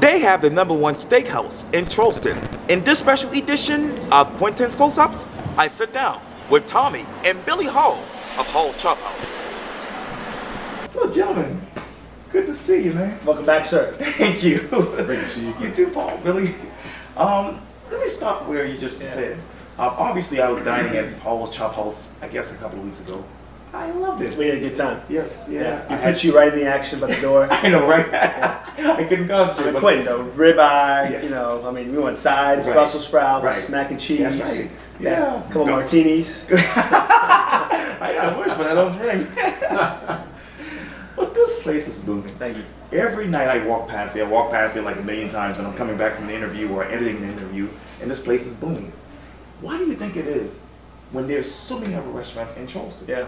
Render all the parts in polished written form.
They have the #1 steakhouse in Charleston. In this special edition of Quintin's Close-Ups, I sit down with Tommy and Billy Hall of Hall's Chophouse. So, gentlemen, good to see you, man. Welcome back, sir. Thank you. Great to see you. You too, Paul, Billy. Let me start where you just said. Obviously, I was dining at Hall's Chophouse, I guess, a couple of weeks ago. I loved it. We had a good time. Yes, yeah. We put you right in the action by the door. I know, right? I couldn't concentrate. Quintin, though, ribeye, Yes. you know, I mean, we went sides, Right. Brussels sprouts, Right. mac and cheese. That's right. Yeah. Couple martinis. I wish, but I don't drink. But this place is booming. Thank you. Every night I walk past it. I walk past it like a million times when I'm coming back from the interview or editing an interview, and this place is booming. Why do you think it is when there's so many other restaurants in Charleston? Yeah.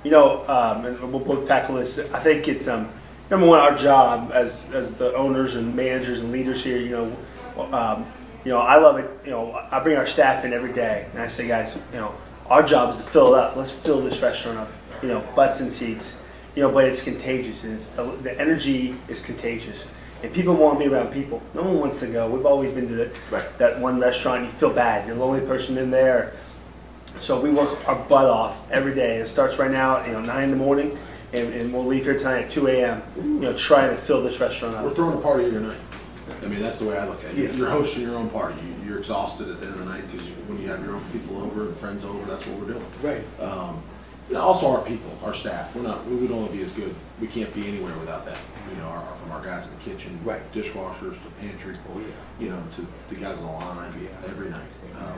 You know, and we'll both tackle this. I think it's number one, our job as the owners and managers and leaders here. You know, I love it. You know, I bring our staff in every day, and I say, guys, you know, our job is to fill it up. Let's fill this restaurant up. You know, butts and seats. You know, but it's contagious, and the energy is contagious, and people want to be around people. No one wants to go. We've always been to that one restaurant. You feel bad. You're the only person in there. So we work our butt off every day. It starts right now at 9 in the morning, and we'll leave here tonight at 2 a.m. You know, trying to fill this restaurant up. We're throwing a party every night. I mean, that's the way I look at it. Yes. You're hosting your own party. You're exhausted at the end of the night because when you have your own people over and friends over, that's what we're doing. Right. Also, our people, our staff. We would only be as good. We can't be anywhere without that. You know, from our guys in the kitchen, Right. dishwashers to pantry. Oh, yeah. You know, to the guys on the line. Yeah. Every night.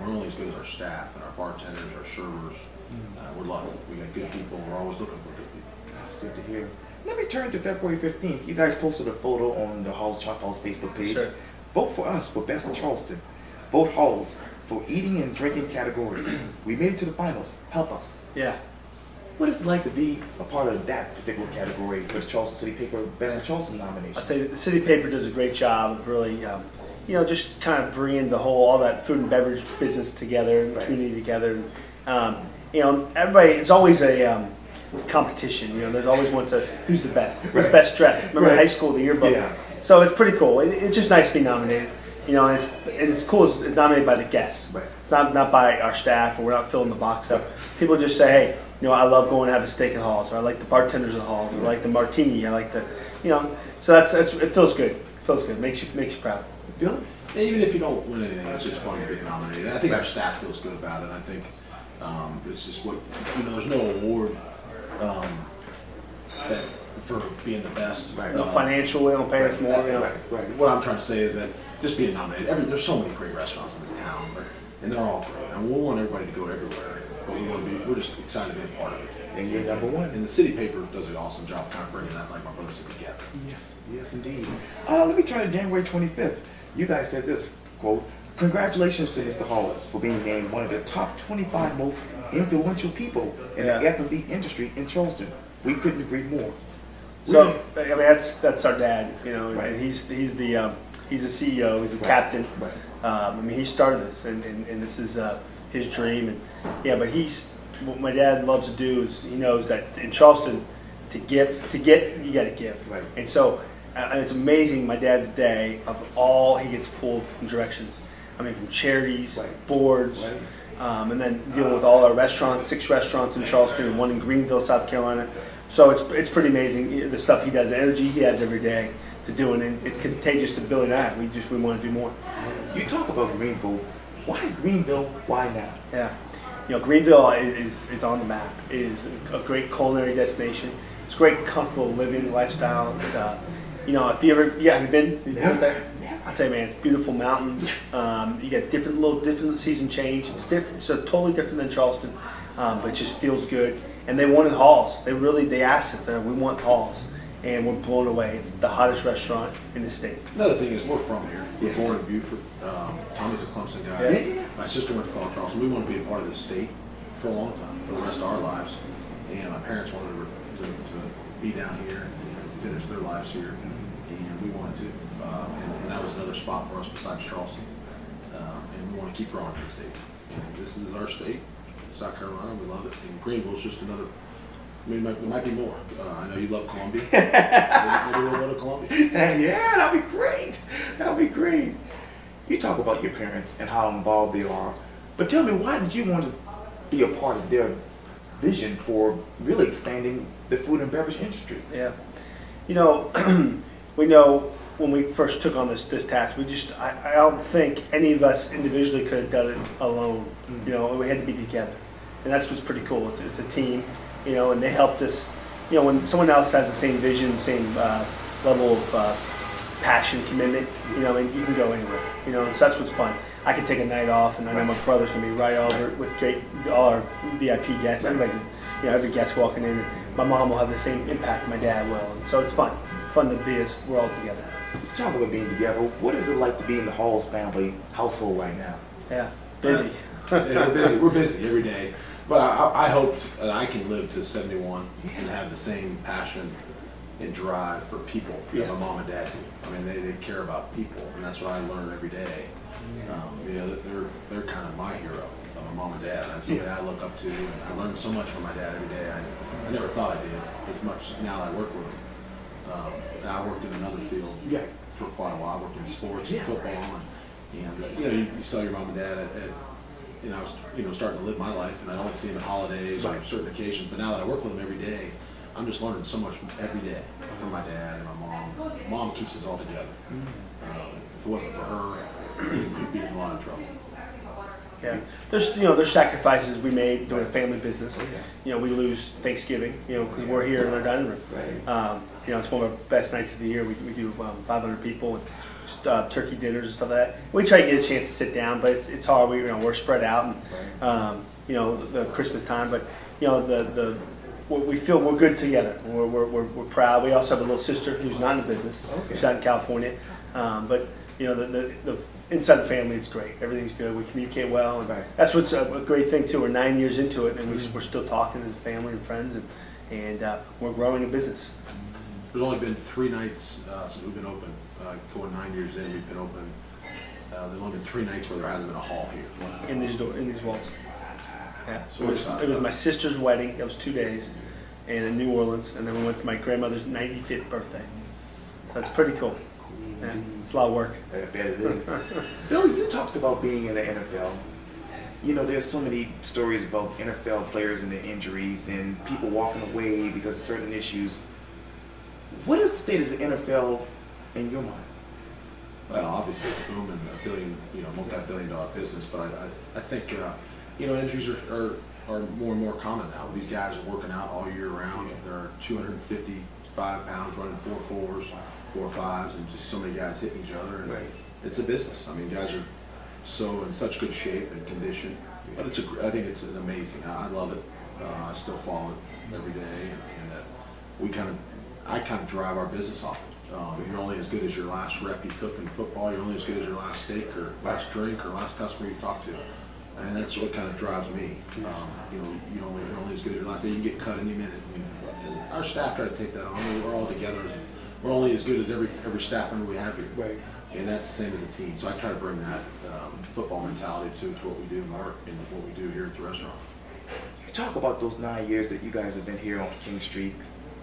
We're only as good as our staff and our bartenders, our servers. We're lucky. We got good people. We're always looking for good people. That's good to hear. Let me turn to February 15th. You guys posted a photo on the Hall's Chophouse Facebook page. Sure. Vote for us for Best in Charleston. Vote Hall's for eating and drinking categories. We made it to the finals. Help us. Yeah. What is it like to be a part of that particular category for the Charleston City Paper Best in Charleston nomination? I'll tell you, the city paper does a great job of really, you know, just kind of bringing all that food and beverage business together and Right. community together. You know, everybody, it's always a competition. You know, there's always one to who's the best, who's Right. best dressed. Remember Right. high school, the yearbook. Yeah. So it's pretty cool. It's just nice to be nominated. You know, and it's cool. It's nominated by the guests. Right. It's not by our staff, or we're not filling the box up. People just say, hey, you know, I love going to have a steak at Hall's, or I like the bartenders at Hall's, or I like the martini. I like the, you know. So that's it feels good. It feels good. Makes you proud. Billy? And even if you don't win anything, it's just fun to get nominated. I think our staff feels good about it. I think it's just what, you know, there's no award that for being the best. Right. No financial, they don't pay us more. You know. Right. What I'm trying to say is that just being nominated, there's so many great restaurants in this town, and they're all great. And we want everybody to go everywhere, but we're just excited to be a part of it. And you're #1. And the city paper does an awesome job kind of bringing that, like my brother said, together. Yes, yes, indeed. Let me turn to January 25th. You guys said this, quote, "Congratulations to Mr. Hall for being named one of the top 25 most influential people in the F&B industry in Charleston." We couldn't agree more. So I mean, that's our dad. You know, Right. and he's the CEO. He's the Right. captain. Right. I mean, he started this, and this is his dream. And yeah, but what my dad loves to do is he knows that in Charleston, to get, you got to give. Right. And so, and it's amazing. My dad's day of all he gets pulled in directions. I mean, from charities, Right. boards, Right. and then dealing with all our restaurants, 6 restaurants in Charleston and 1 in Greenville, South Carolina. So it's pretty amazing the stuff he does, the energy he has every day to do, and it's contagious to Billy and I. We want to do more. You talk about Greenville. Why Greenville? Why now? Yeah, you know, Greenville is on the map. It is a great culinary destination. It's a great, comfortable living lifestyle. It's, you know, if you ever, have you been? Have you been there? Yeah. I'd say, man, it's beautiful mountains. Yes. You get different season change. It's different. It's totally different than Charleston, but it just feels good. And they wanted Hall's. They asked us, we want Hall's, and we're blown away. It's the hottest restaurant in the state. Another thing is we're from here. Yes. We're born in Beaufort. Tommy's a Clemson guy. Yeah. My sister went to college in Charleston. We want to be a part of the state for a long time, for the rest of our lives. And my parents wanted to be down here and finish their lives here, and we wanted to. And that was another spot for us besides Charleston. And we want to keep growing the state. And this is our state, South Carolina. We love it. And Greenville's just another I mean, there might be more. I know you love Columbia. Maybe we'll go to Columbia. Yeah, that'd be great. That'd be great. You talk about your parents and how involved they are, but tell me, why did you want to be a part of their vision for really expanding the food and beverage industry? Yeah. You know, we know when we first took on this task, I don't think any of us individually could have done it alone. You know, we had to be together. And that's what's pretty cool. It's a team, you know, and they helped us. You know, when someone else has the same vision, same level of passion, commitment, you know, and you can go anywhere. You know, so that's what's fun. I can take a night off, and I know my brother's gonna be right over with all our VIP guests. Everybody, you know, every guest walking in. My mom will have the same impact my dad will, and so it's fun to be us. We're all together. Talk about being together. What is it like to be in the Hall's family household right now? Yeah, busy. Yeah, we're busy. We're busy every day. But I hope that I can live to 71 and have the same passion and drive for people that my mom and dad do. I mean, they care about people, and that's what I learn every day. You know, they're kind of my hero, my mom and dad. That's something I look up to, and I learn so much from my dad every day. I never thought I did as much now that I work with him. And I worked in another field for quite a while. I worked in sports and football, and you know, you saw your mom and dad I was starting to live my life, and I only see them at holidays or certain occasions. But now that I work with them every day, I'm just learning so much every day from my dad and my mom. Mom keeps us all together. If it wasn't for her, we'd be in a lot of trouble. Yeah, there's sacrifices we made doing a family business. You know, we lose Thanksgiving, you know, because we're here in our dining room. You know, it's one of our best nights of the year. We do 500 people and turkey dinners and stuff like that. We try to get a chance to sit down, but it's hard. We're spread out, and you know, the Christmas time. But you know, we feel we're good together. We're proud. We also have a little sister who's not in the business. She's out in California, but you know, the inside the family, it's great. Everything's good. We communicate well, and that's what's a great thing too. We're 9 years into it, and we're still talking as a family and friends, and we're growing a business. There's only been 3 nights since we've been open. Going 9 years in, we've been open. There's only been 3 nights where there hasn't been a hall here. In these walls. Yeah. So it was my sister's wedding. It was 2 days, and in New Orleans, and then we went for my grandmother's 95th birthday. So that's pretty cool. Yeah, it's a lot of work. I bet it is. Bill, you talked about being in the NFL. You know, there's so many stories about NFL players and their injuries and people walking away because of certain issues. What is the state of the NFL in your mind? Well, obviously it's booming, multi-billion-dollar business, but I think injuries are more and more common now. These guys are working out all year round. There are 255 pounds running 4.4s, 4.5s, and just so many guys hitting each other. And it's a business. I mean, guys are so in such good shape and condition. But I think it's amazing. I love it. I still follow it every day, and I kind of drive our business off it. You're only as good as your last rep you took in football. You're only as good as your last steak or last drink or last customer you talked to. And that's what kind of drives me. You're only as good as your last day. You can get cut any minute. And our staff try to take that on. We're all together. We're only as good as every staff member we have here. And that's the same as a team. So I try to bring that football mentality to what we do more and what we do here at the restaurant. You talk about those 9 years that you guys have been here on King Street.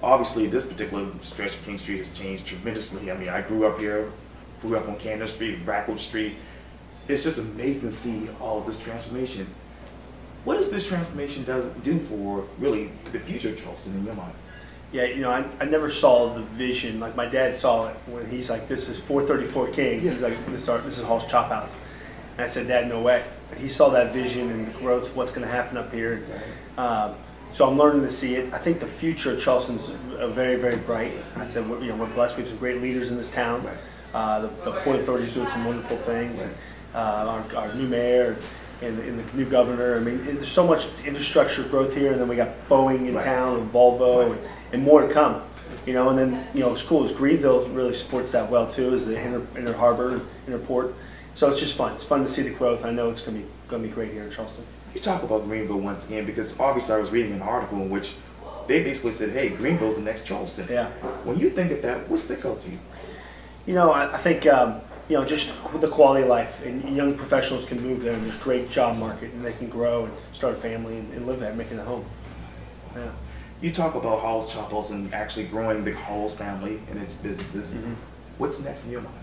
Obviously, this particular stretch of King Street has changed tremendously. I mean, I grew up here, grew up on Cannon Street, Rackle Street. It's just amazing to see all of this transformation. What does this transformation do for really the future of Charleston in your mind? Yeah, you know, I never saw the vision like my dad saw it when he's like, "This is 434 King." He's like, "This is Hall's Chophouse," and I said, "Dad, no way." But he saw that vision and the growth, what's going to happen up here. So I'm learning to see it. I think the future of Charleston's very, very bright. I said, we're blessed. We have some great leaders in this town. The Port Authority is doing some wonderful things. Our new mayor and the new governor. I mean, there's so much infrastructure growth here, and then we got Boeing in town and Volvo and more to come. You know, and then as cool as Greenville really supports that well too, as the inner harbor, inner port. So it's just fun. It's fun to see the growth. I know it's going to be great here in Charleston. You talk about Greenville once again because obviously I was reading an article in which they basically said, "Hey, Greenville's the next Charleston." Yeah. When you think of that, what sticks out to you? You know, I think just the quality of life, and young professionals can move there, and there's a great job market, and they can grow and start a family and live there, making a home. Yeah. You talk about Hall's Chophouse and actually growing the Hall's family and its businesses. What's next in your mind?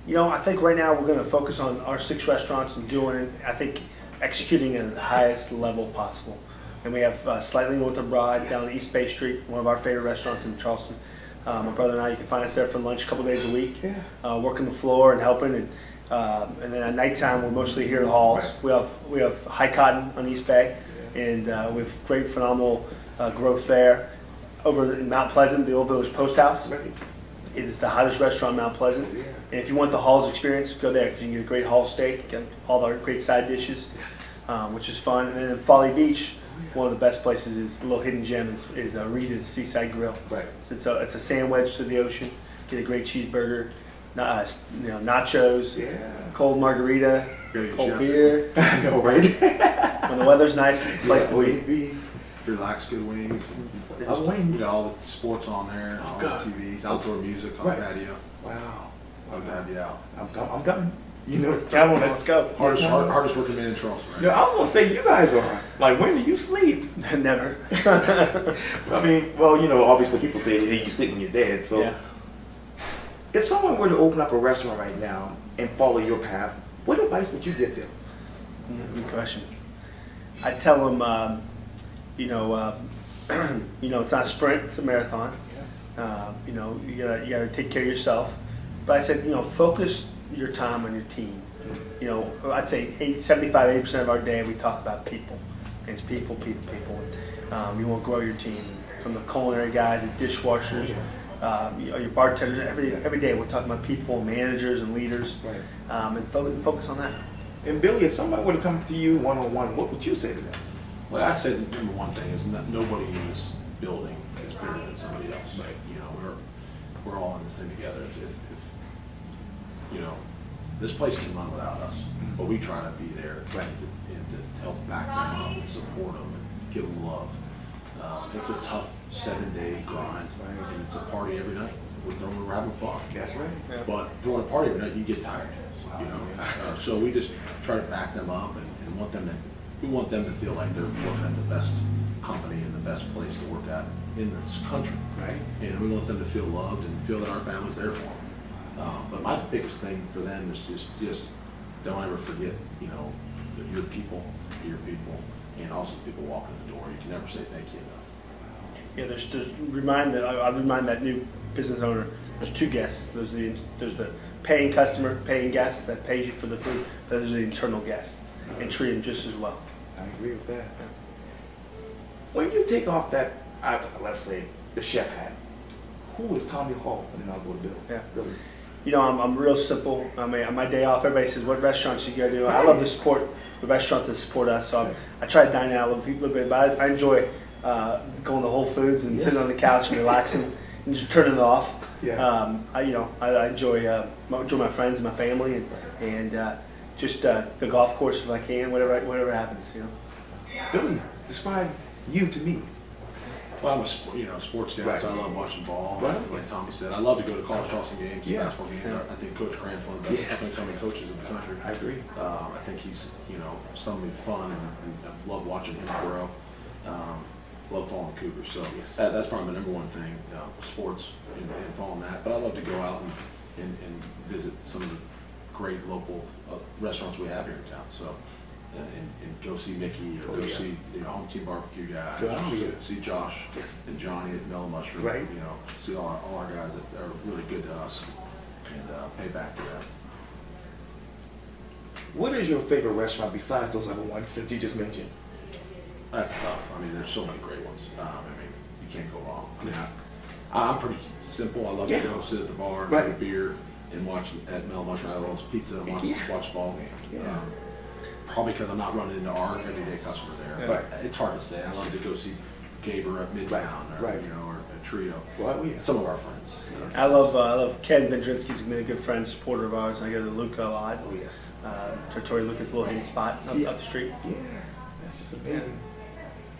You know, I think right now we're going to focus on our 6 restaurants and doing it, I think, executing at the highest level possible. And we have Slightly North of Broad down East Bay Street, one of our favorite restaurants in Charleston. My brother and I, you can find us there for lunch a couple days a week, working the floor and helping. And then at nighttime, we're mostly here at the Halls. We have High Cotton on East Bay, and we have great, phenomenal growth there. Over in Mount Pleasant, the Old Village Post House. It is the hottest restaurant in Mount Pleasant. And if you want the Halls experience, go there, because you can get a great Hall steak, get all our great side dishes, which is fun. And then in Folly Beach, one of the best places is a little hidden gem is Rita's Seaside Grill. So it's a sand wedge to the ocean. Get a great cheeseburger, nachos, cold margarita, cold beer. I know, right? When the weather's nice, it's the place to be. Relax, good wings. We got all the sports on there, all the TVs, outdoor music on the patio. Wow. Love to have you out. I'm coming. You know, count on it. Let's go. Hardest working man in Charleston, right? Yeah, I was gonna say you guys are like, when do you sleep? Never. I mean, well, you know, obviously people say, hey, you sleep when you're dead. So, if someone were to open up a restaurant right now and follow your path, what advice would you give them? Good question. I'd tell them, it's not a sprint; it's a marathon. You gotta take care of yourself. But I said, focus your time on your team. I'd say 75-80% of our day we talk about people. It's people. You want to grow your team from the culinary guys, the dishwashers, your bartenders. Every day we're talking about people, managers, and leaders, and focus on that. And Billy, if somebody were to come to you one-on-one, what would you say to them? Well, I said the number one thing is nobody in this building is bigger than somebody else. We're all in this thing together. If this place can run without us, but we try to be there and to help back them up and support them and give them love. It's a tough 7-day grind, and it's a party every night. We're having fun. That's right. Yeah. But throwing a party every night, you get tired. So we just try to back them up and want them to feel like they're working at the best company and the best place to work at in this country. Right. And we want them to feel loved and feel that our family's there for them. But my biggest thing for them is just don't ever forget, that your people, and also the people walking in the door. You can never say thank you enough. Yeah, I remind that new business owner. There's 2 guests. There's the paying customer, paying guest that pays you for the food. But there's the internal guest, and treat them just as well. I agree with that. When you take off that, let's say, the chef hat, who is Tommy Hall? And then I'll go to Bill. Yeah. Really. I'm real simple. I mean, on my day off, everybody says, what restaurants you go to? I love to support the restaurants that support us. So I try to dine out a little bit, but I enjoy going to Whole Foods and sitting on the couch and relaxing and just turning it off. Yeah. I enjoy my friends and my family and just the golf course if I can, whatever happens. Billy, describe you to me. Well, I'm a sports guy, so I love watching ball. Like Tommy said, I love to go to college Charleston games, basketball games. I think Coach Grant's one of the best up-and-coming coaches in the country. I agree. I think he's, something fun, and I've loved watching him grow. Love following Cougars, so that's probably my number one thing, sports and following that. But I love to go out and visit some of the great local restaurants we have here in town. So. And go see Mickey or go see Home Team Barbecue guys. See Josh and Johnny at Mellow Mushroom. Right. See all our guys that are really good to us and pay back to them. What is your favorite restaurant besides those other ones that you just mentioned? That's tough. I mean, there's so many great ones. You can't go wrong. I mean, I'm pretty simple. I love to go sit at the bar and drink a beer and watch at Mellow Mushroom. I love pizza and watch a ball game. Yeah. Probably because I'm not running into our everyday customer there. But it's hard to say. I love to go see Gaber at Midtown or a Trio. Some of our friends. Yes. I love Ken Vendrinsky's been a good friend, supporter of ours. I go to Luca a lot. Oh yes. Tortori Luca's little hidden spot up the street. Yeah, that's just amazing.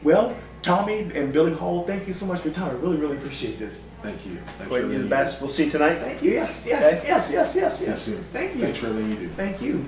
Well, Tommy and Billy Hall, thank you so much for your time. I really, really appreciate this. Thank you. You're the best. We'll see you tonight. Thank you. Yes. See you soon. Thank you. Thanks for everything you do. Thank you.